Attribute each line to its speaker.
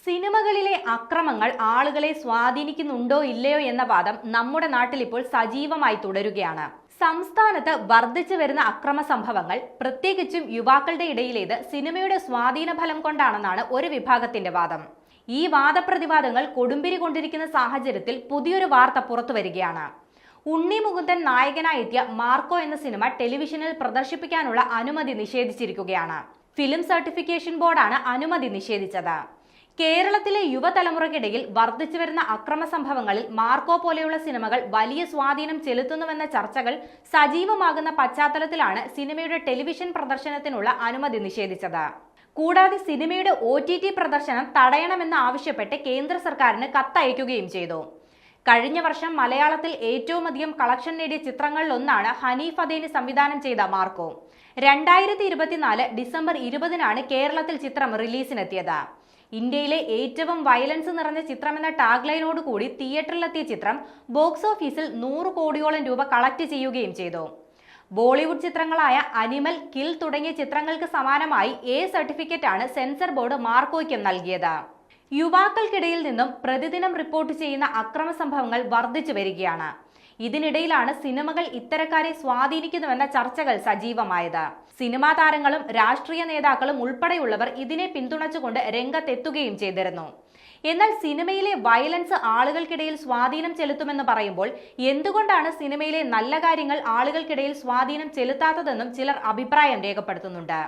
Speaker 1: സിനിമകളിലെ അക്രമങ്ങൾ ആളുകളെ സ്വാധീനിക്കുന്നുണ്ടോ ഇല്ലയോ എന്ന വാദം നമ്മുടെ നാട്ടിൽ ഇപ്പോൾ സജീവമായി തുടരുകയാണ്. സംസ്ഥാനത്ത് വർദ്ധിച്ചു വരുന്ന അക്രമ സംഭവങ്ങൾ പ്രത്യേകിച്ചും യുവാക്കളുടെ ഇടയിലേത് സിനിമയുടെ സ്വാധീന ഫലം കൊണ്ടാണെന്നാണ് ഒരു വിഭാഗത്തിന്റെ വാദം. ഈ വാദപ്രതിവാദങ്ങൾ കൊടുമ്പിരി കൊണ്ടിരിക്കുന്ന സാഹചര്യത്തിൽ പുതിയൊരു വാർത്ത പുറത്തു വരികയാണ്. ഉണ്ണി മുകുന്ദൻ നായകനായെത്തിയ മാർക്കോ എന്ന സിനിമ ടെലിവിഷനിൽ പ്രദർശിപ്പിക്കാനുള്ള അനുമതി നിഷേധിച്ചിരിക്കുകയാണ്. ഫിലിം സർട്ടിഫിക്കേഷൻ ബോർഡാണ് അനുമതി നിഷേധിച്ചത്. കേരളത്തിലെ യുവതലമുറയ്ക്കിടയിൽ വർദ്ധിച്ചു വരുന്ന അക്രമ സംഭവങ്ങളിൽ മാർക്കോ പോലെയുള്ള സിനിമകൾ വലിയ സ്വാധീനം ചെലുത്തുന്നുവെന്ന ചർച്ചകൾ സജീവമാകുന്ന പശ്ചാത്തലത്തിലാണ് സിനിമയുടെ ടെലിവിഷൻ പ്രദർശനത്തിനുള്ള അനുമതി നിഷേധിച്ചത്. കൂടാതെ സിനിമയുടെ OTT പ്രദർശനം തടയണമെന്ന് ആവശ്യപ്പെട്ട് കേന്ദ്ര സർക്കാരിന് കത്തയക്കുകയും ചെയ്തു. കഴിഞ്ഞ വർഷം മലയാളത്തിൽ ഏറ്റവും അധികം കളക്ഷൻ നേടിയ ചിത്രങ്ങളിലൊന്നാണ് ഹനീഫ് അദേനി സംവിധാനം ചെയ്ത മാർക്കോ. 2024 ഡിസംബർ 20-നാണ് കേരളത്തിൽ ചിത്രം റിലീസിനെത്തിയത്. ഇന്ത്യയിലെ ഏറ്റവും വയലൻസ് നിറഞ്ഞ ചിത്രമെന്ന ടാഗ്ലൈനോട് കൂടി തിയേറ്ററിലെത്തിയ ചിത്രം ബോക്സ് ഓഫീസിൽ 100 കോടിയോളം രൂപ കളക്ട് ചെയ്യുകയും ചെയ്തു. ബോളിവുഡ് ചിത്രങ്ങളായ അനിമൽ, കിൽ തുടങ്ങിയ ചിത്രങ്ങൾക്ക് സമാനമായി A സർട്ടിഫിക്കറ്റ് ആണ് സെൻസർ ബോർഡ് മാർക്കോയ്ക്ക് നൽകിയത്. യുവാക്കൾക്കിടയിൽ നിന്നും പ്രതിദിനം റിപ്പോർട്ട് ചെയ്യുന്ന അക്രമ സംഭവങ്ങൾ വർദ്ധിച്ചു വരികയാണ്. ഇതിനിടയിലാണ് സിനിമകൾ ഇത്തരക്കാരെ സ്വാധീനിക്കുന്നുവെന്ന ചർച്ചകൾ സജീവമായത്. സിനിമാ താരങ്ങളും രാഷ്ട്രീയ നേതാക്കളും ഉൾപ്പെടെയുള്ളവർ ഇതിനെ പിന്തുണച്ചുകൊണ്ട് രംഗത്തെത്തുകയും ചെയ്തിരുന്നു. എന്നാൽ സിനിമയിലെ വയലൻസ് ആളുകൾക്കിടയിൽ സ്വാധീനം ചെലുത്തുമെന്ന് പറയുമ്പോൾ എന്തുകൊണ്ടാണ് സിനിമയിലെ നല്ല കാര്യങ്ങൾ ആളുകൾക്കിടയിൽ സ്വാധീനം ചെലുത്താത്തതെന്നും ചിലർ അഭിപ്രായം രേഖപ്പെടുത്തുന്നുണ്ട്.